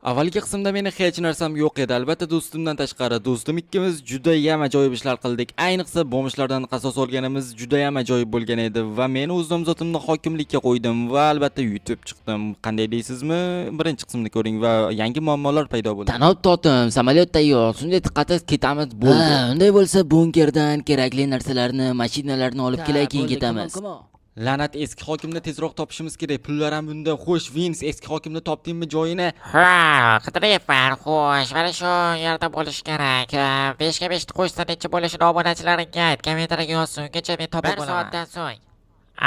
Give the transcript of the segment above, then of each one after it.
Avvalgi qismda meni hech narsam yo'q edi. Albatta do'stimdan tashqari do'stim ikkimiz juda ham ajoyib ishlar qildik. Ayniqsa bombishlardan qasos olganimiz juda ham ajoyib bo'lgan edi va men o'z nomzodimni hokimlikka qo'ydim va albatta yutib chiqdim. Qanday deysizmi? Birinchi qismni ko'ring va yangi muammolar paydo bo'ldi. Tanob totim, samolyot tayyor. Shunday qattiq ketamiz bo'ldi. Unday bo'lsa bunkerdan kerakli narsalarni, mashinalarni olib kelay, keyin ketamiz. La'nat eski hokimni tezroq topishimiz kerak. Pullar ham bunda. Xo'sh, Vince, eski hokimni topdingmi joyini? Ha, qidiryapman. Xo'sh, mana shu yerda bo'lish kerak. 5 ga 5 qo'shsa necha bo'lishini obunachilaringga ayt. Kommentariyaga yozsin. Ungacha men topib olaman. 1 soatdan so'ng.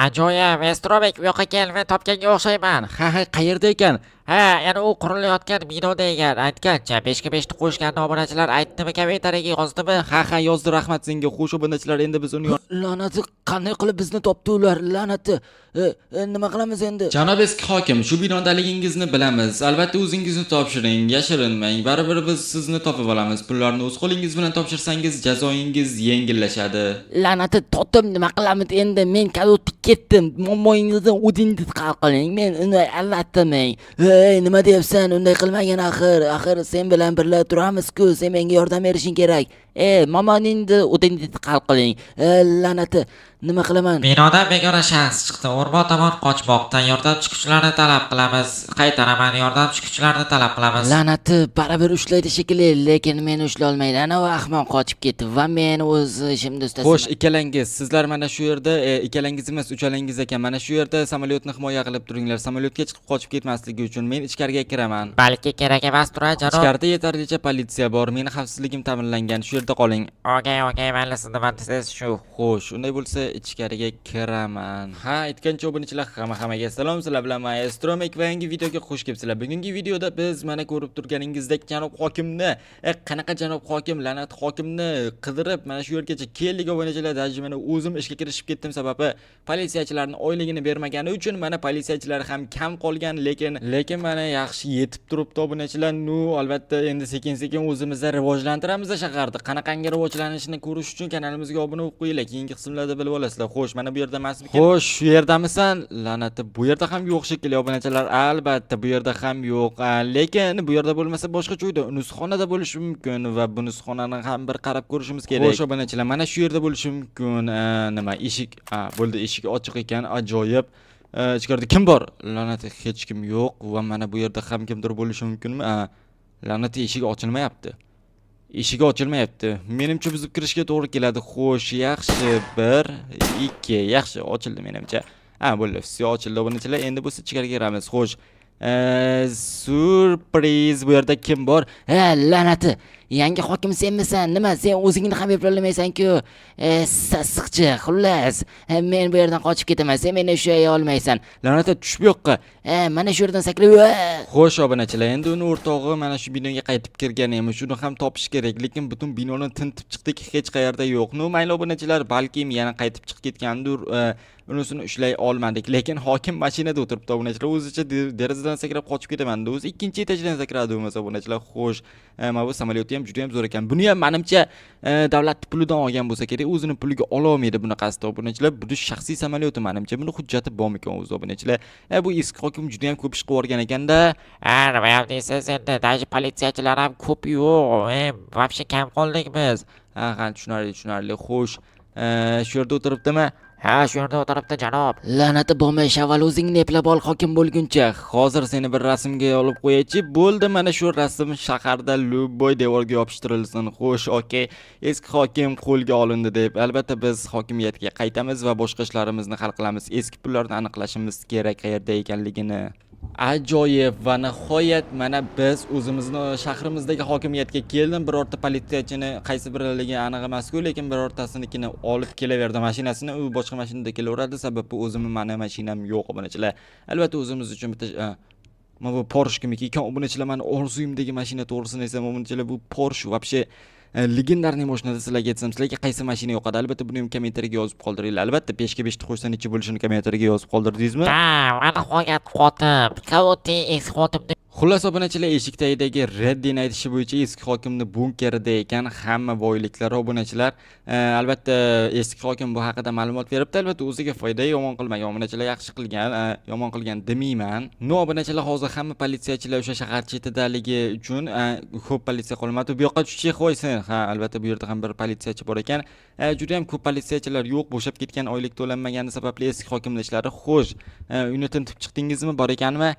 Ajoyib, Vestrobek bu yoqqa kel, men topganga o'xshayman. Ha, qayerda ekan? Ha, yana u qurilayotgan binoda ekan. Aytgancha 5 ga 5 qo'shgan obunachilar aytdimi, kommentariyaga yozdimi? Ha, yozdi, rahmat senga. Xo'sh, obunachilar endi biz uni La'nati, qanday qilib bizni topdi ular? La'nati. Nima qilamiz endi? Janob eski hokim, shu binodaligingizni bilamiz. Albatta o'zingizni topshiring, yashirinmang. Baribir biz sizni topib olamiz. Pullarni o'z qo'lingiz bilan topshirsangiz jazoingiz yengillashadi. La'nati totim, nima qilamiz endi? Men kadotib ketdim. Momoyingizdan o'dingiz hal qiling. Men uni allatdim. Ey, nima deyapsan? Unday qilmagan axir. Axir sen bilan birga turamiz-ku. Sen menga yordam berishing kerak. Momoningni o'dingiz hal qiling. La'nati, nima qilaman? Binodan begona shaxs chiqdi. O'rmon tomon qochmoqda. Yordamchi kuchlarni talab qilamiz. Qaytaraman, yordamchi kuchlarni talab qilamiz. La'nati baribir ushlaydi shekilli, lekin meni ushlay olmaydi. Ana u ahmoq qochib ketdi va men o'z ishimni ustasiman. Xo'sh, ikkalangiz, sizlar mana shu yerda, ikkalangiz emas, uchalangiz ekan. Mana shu yerda samolyotni himoya qilib turinglar. Samolyotga chiqib qochib ketmasligi uchun men ichkariga kiraman. Balki kerak emas turar, janob. Ichkarida yetarlicha politsiya bor. Meni xavfsizligim ta'minlangan. Shu yerda qoling. Okey, mayli, sizni siz shu. Xo'sh, unday bo'lsa ichkariga kiraman. Ha, aytgancha obunachilar hammaga salom, sizlar bilan Maestromek va yangi videoga xush kelibsizlar. Bugungi videoda biz mana ko'rib turganingizdek janob hokimni, qanaqa janob hokim, la'nat hokimni qidirib mana shu yergacha keldik obunachilar. Даже mana o'zim ishga kirishib ketdim sababi politsiyachilarning oyligini bermagani uchun mana politsiyachilar ham kam qolgan, lekin mana yaxshi yetib turibdi obunachilar. Nu, albatta endi sekin-sekin o'zimizda rivojlantiramiz shaharda. Qanaqangi rivojlanishini ko'rish uchun kanalimizga obuna bo'lib qo'yinglar. Keyingi qismlarda bilib olasizlar. Xo'sh, mana bu yerda emasmi? Xo'sh, shu yerdamisan? La'nati, bu yerda ham yo'q shekilli obunachilar. Albatta, bu yerda ham yo'q. Lekin bu yerda bo'lmasa boshqa joyda, nusxonada bo'lishi mumkin va bu nusxonani ham bir qarab ko'rishimiz kerak. Xo'sh, obunachilar, mana shu yerda bo'lishi mumkin. Nima, eshik? Bo'ldi, eshik ochiq ekan. Ajoyib. Ichkarida kim bor? La'nati, hech kim yo'q va mana bu yerda ham kimdir bo'lishi mumkinmi? La'nati, eshik ochilmayapti. Eshigi ochilmayapti. Menimcha buzib kirishga to'g'ri keladi. Xo'sh, yaxshi. 1, 2, yaxshi ochildi menimcha. Bo'ldi. Все ochildi obunachilar. Endi bo'lsa ichkariga kiramiz. Xo'sh. Surpriz. Bu yerda kim bor? La'nati. Yangi hokim senmisan? Nima, sen o'zingni ham eplolmaysan-ku. Sassiqchi, xullas. Men bu yerdan qochib ketaman. Sen meni ushlay olmaysan. La'nati, tush bu yoqqa. Mana shu yerdan sakrab. Xo'sh, obunachilar, endi uni o'rtog'i mana shu binoga qaytib kirgan emish. Uni ham topish kerak, lekin butun binoni tintib chiqdik, hech qayerda yo'q. No, mayli obunachilar, balki yana qaytib chiqib ketgandir. Unisini ushlay olmadik, lekin hokim mashinada o'tiribdi obunachilar. O'zicha derazadan sakrab qochib ketaman. O'zi ikkinchi etajdan sakradi obunachilar. Xo'sh, mana bu samolyot ham juda ham zo'r ekan. Buni ham menimcha davlat pulidan olgan bo'lsa kerak. O'zini puliga ola olmaydi bunaqasida obunachilar. Bu shaxsiy samolyoti menimcha. Buni hujjati bormi ekan o'zi obunachilar. Bu eski hokim juda ham ko'p ish qilib o'rgan ekanda. Nima ham deysiz endi, даже politsiyachilar ham ko'p yo'q. Вообще kam qoldik biz. Tushunarli. Xo'sh, shu yerda o'tiribdimi? Ha, shu yerda o'tiribdi, janob. La'nati bo'lmay, avval o'zingni eplab ol hokim bo'lguncha. Hozir seni bir rasmga olib qo'yaychi. Bo'ldi, mana shu rasm shaharda Luboy devorga yopishtirilsin. Xo'sh, okey. Eski hokim qo'lga olindi deb. Albatta biz hokimiyatga qaytamiz va boshqa ishlarimizni hal qilamiz. Eski pullarni aniqlashimiz kerak qayerda ekanligini. Ajoyib va nihoyat mana biz o'zimizni shahrimizdagi hokimiyatga keldim. Birorta politsiyachini qaysi birligi aniq emas-ku, lekin birortasinikini olib kelaverdi mashinasini. U boshqa mashinada kelaveradi, sababi o'zimning mana mashinam yo'q obunachilar. Albatta o'zimiz uchun bitta mana bu Porsche kimiki ekan obunachilar, mana orzuyimdagi mashina to'g'risini desam obunachilar, bu Porsche вообще legendarniy mashinada sizlarga aytsam, sizlarga qaysi mashina yoqadi? Albatta buni ham kommentariyaga yozib qoldiringlar. Albatta 5 ga 5 qo'shsa necha bo'lishini kommentariyaga yozib qoldirdingizmi? Mana hoyat xotim. Kavoti eski xotimni. Xullas obunachilar, eshik tagidagi Redding aytishi bo'yicha eski hokimni bunkerida ekan hamma boyliklar obunachilar. Albatta eski hokim bu haqida ma'lumot beribdi. Albatta o'ziga foyda, yomon qilmagan obunachilar, yaxshi qilgan, yomon qilgan demayman. No obunachilar, hozir hamma politsiyachilar o'sha shahar chetidaligi uchun ko'p politsiya qolmadi. Bu yoqqa tushib qo'ysin. Ha, albatta bu yerda ham bir politsiyachi bor ekan. Juda ham ko'p politsiyachilar yo'q, bo'shab ketgan, oylik to'lanmagani sababli eski hokimning ishlari xo'sh. Uyni tintib chiqdingizmi, bor ekanmi?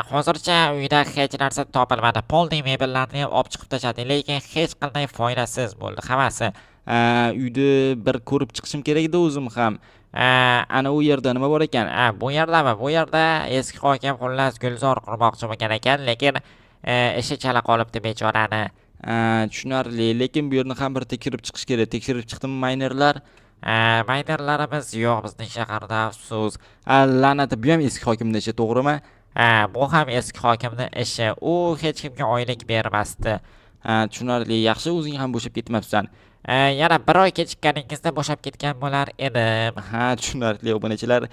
Hozircha uyda hech narsa topilmadi. Polning mebellarni ham olib chiqib tashladik, lekin hech qanday foydasiz bo'ldi hammasi. Uyni bir ko'rib chiqishim kerak edi o'zim ham. Ana u yerda nima bor ekan? Bu yerdami? Bu yerda eski hokim xullas gulzor qurmoqchi bo'lgan ekan, lekin ishi chala qolibdi bechorani. Tushunarli, lekin bu yerni ham bir tekshirib chiqish kerak. Tekshirib chiqdimi maynerlar? Maynerlarimiz yo'q bizning shaharda, afsus. La'nati, bu ham eski hokimning ishi, to'g'rimi? Bu ham eski hokimning ishi. U hech kimga oylik bermasdi. Tushunarli, yaxshi, o'zing ham bo'shab ketmabsan. Yana bir oy kechikkaningizda bo'shab ketgan bo'lar edim. Tushunarli obunachilar,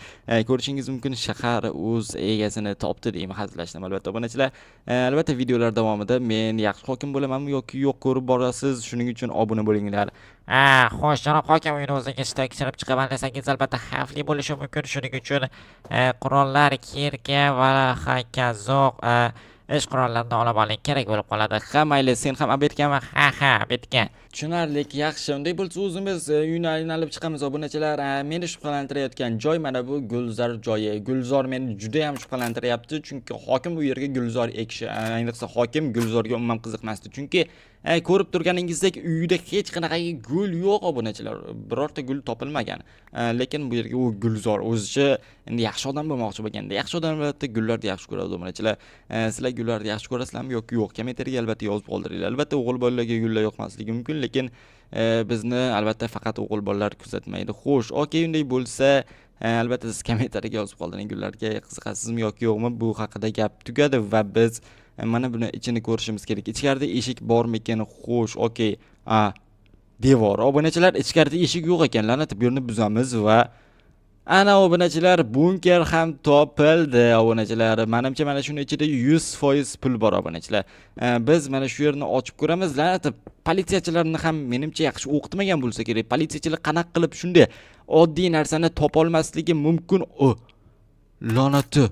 ko'rishingiz mumkin shahar o'z egasini topdi deyman, hazillashdim albatta obunachilar. Albatta videolar davomida men yaxshi hokim bo'lamanmi yoki yo'q ko'rib borasiz, shuning uchun obuna bo'linglar. Xo'sh, janob hokim, uyni o'zingiz tekshirib chiqaman desangiz albatta xavfli bo'lishi mumkin, shuning uchun qurollar, kirka va hokazoq ish qurollarini olib oling, kerak bo'lib qoladi. Ha, mayli, sen ham obetganmi? Ha, bitgan. Tushunarli, yaxshi. Unday bo'lsa o'zimiz uyni aylanib chiqamiz obunachilar. Meni shubhalantirayotgan joy mana bu Gulzor joyi. Gulzor meni juda ham shubhalantiryapti, chunki hokim bu yerga gulzor ekishi, ayniqsa hokim gulzorga umuman qiziqmasdi. Chunki ko'rib turganingizdek uyda hech qanaqangi gul yo'q obunachilar. Birorta gul topilmagan. Lekin bu yerga u gulzor o'zicha endi yaxshi odam bo'lmoqchi bo'lganda, yaxshi odam albatta gullarni yaxshi ko'radi obunachilar. Sizlar gullarni yaxshi ko'rasizlarmi yoki yo'q? Kommentariyga albatta yozib qoldiringlar. Albatta o'g'il bolalarga gullar yoqmasligi mumkin, lekin bizni albatta faqat o'g'il bolalar kuzatmaydi. Xo'sh, okey, unday bo'lsa, albatta siz kommentariyga yozib qoldiring, gullarga qiziqasizmi yoki yo'qmi. Bu haqida gap tugadi va biz mana buni ichini ko'rishimiz kerak. Ichkarida eshik bormi ekan? Xo'sh, okey. Devor. Obunachilar, ichkarida eshik yo'q ekan. La'nat, bu yerni buzamiz va ana obunachilar, bunker ham topildi obunachilar. Menimcha mana shuni ichida 100% pul bor obunachilar. Biz mana shu yerni ochib ko'ramiz. La'nat, politsiyachilarni ham menimcha yaxshi o'qitmagan bo'lsa kerak. Politsiyachilar qanaqa qilib shunday oddiy narsani topa olmasligi mumkin? La'nati.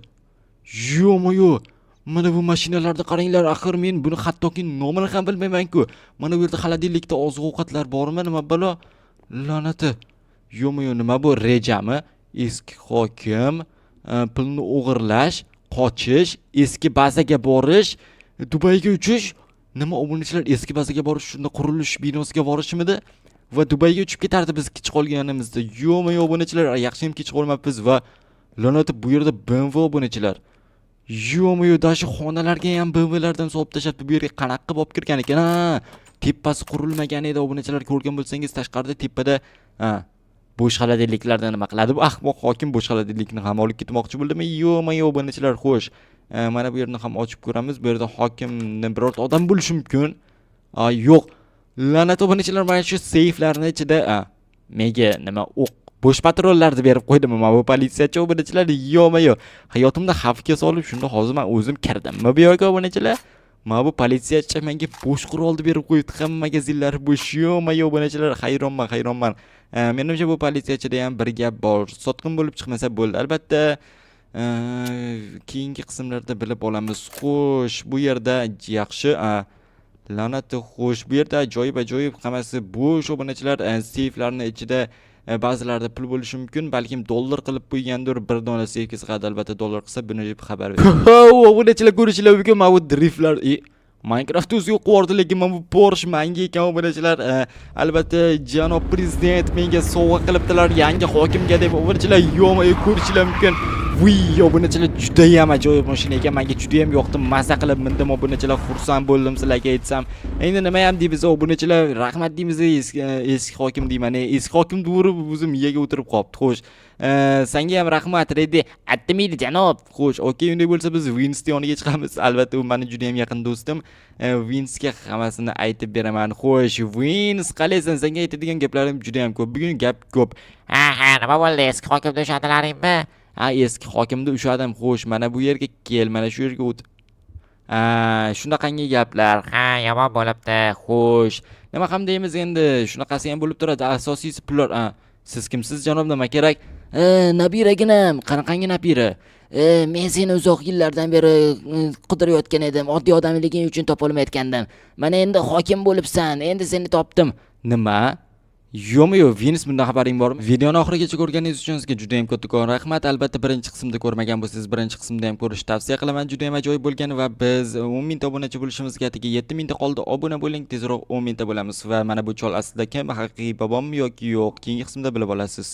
Yo'q. Mana bu mashinalarni qaranglar, axir men buni hattoki nomini ham bilmayman-ku. Mana bu yerda xolodilnikda oziq-ovqatlar bormi, nima balo? La'nati. Yo'q, nima bu, rejami? Eski hokim pulni o'g'irlash, qochish, eski bazaga borish, Dubayga uchish. Nima obunachilar, eski bazaga borish, shunda qurilish binosiga borishmidi va Dubayga uchib ketardi biz kech qolganimizda. Yo'q, obunachilar, yaxshi ham kech qolmabmiz va la'nati, bu yerda BMW obunachilar. Yo'q, dashi xonalarga ham BMWlardan solib tashlabdi. Bu yerga qanaqa qilib olib kirgan ekan? Tepasi qurilmagan edi obunachilar, ko'rgan bo'lsangiz tashqarida tepada bo'sh xolodilniklardan nima qiladi bu ahmoq hokim? Bo'sh xolodilnikni ham olib ketmoqchi bo'ldimi? Yo'q, obunachilar, xo'sh. Mana bu yerni ham ochib ko'ramiz. Bu yerda hokimni birorta odam bo'lishi mumkin. Yo'q. La'nat obunachilar, mana shu seyflarning ichida menga nima bo'sh patrollarni berib qo'ydimi mana bu politsiyachi obunachilar? Yo'q. Hayotimda xavfga solib shunda hozir men o'zim kirdimmi bu yerga obunachilar? Mana bu politsiyachi menga bo'sh qurolni berib qo'ydi, hamma magazinlari bo'sh. Yo'q, obunachilar, hayronman. Menimcha bu politsiyachida ham bir gap bor. Sotqin bo'lib chiqmasa bo'ldi. Albatta keyingi qismlarda bilib olamiz. Xo'sh, bu yerda yaxshi la'nati, xo'sh, bu yerda ajoyib hammasi bo'sh obunachilar. Seyflarning ichida ba'zilarda pul bo'lishi mumkin, balkim dollar qilib qo'ygandir. Bir dona seyfga sig'adi, albatta dollar qilsa buni deb xabar bering. Obunachilar, ko'rishinglar mumkin, mana bu driftlar Minecraft o'zi yo'q qo'rdi, lekin mana bu Porsche menga ekan obunachilar. Albatta janob prezident menga sovg'a qilibdilar, yangi hokimga deb obunachilar. Yo'q, ko'rishinglar mumkin. Obunachilar, juda ham ajoyib mashina ekan, menga juda ham yoqdi. Mazza qilib mindim obunachilar, xursand bo'ldim sizlarga aytsam. Endi nima ham deymiz obunachilar, rahmat deymiz eski hokim deyman. Eski hokim to'g'ri o'zi miyaga o'tirib qolibdi. Xo'sh, senga ham rahmat, Reddi. Aytmaydi janob. Xo'sh, okey, unday bo'lsa biz Winston yoniga chiqamiz. Albatta u meni juda ham yaqin do'stim. Winsga hammasini aytib beraman. Xo'sh, Wins, qalaysan? Senga aytadigan gaplarim juda ham ko'p. Bugun gap ko'p. Nima bo'ldi? Eski hokimni ushadilaringmi? Eski hokimni ushadim. Xo'sh, mana bu yerga kel, mana shu yerga o't. Shunaqangi gaplar. Ha, yomon bo'libdi. Xo'sh, nima ham deymiz endi? Shunaqasi ham bo'lib turadi. Asosiysi pullar. Siz kimsiz janob, nima kerak? Nabiraginam, qanaqangi nabira? Men seni uzoq yillardan beri qidirayotgan edim. Oddiy odamliging uchun topolmayotgandim. Mana endi hokim bo'libsan. Endi seni topdim. Nima? Yo'q, Venus, bundan xabaring bormi? Videoni oxirigacha ko'rganingiz uchun sizga juda ham kattakon rahmat. Albatta, birinchi qismda ko'rmagan bo'lsangiz, birinchi qismda ham ko'rishni tavsiya qilaman. Juda ham ajoyib bo'lgan va biz 10 mingta obunachi bo'lishimizga atigi 7 mingta qoldi. Obuna bo'ling, tezroq 10 mingta bo'lamiz va mana bu chol aslida kim? Haqiqiy bobommi yoki yo'q? Keyingi qismda bilib olasiz.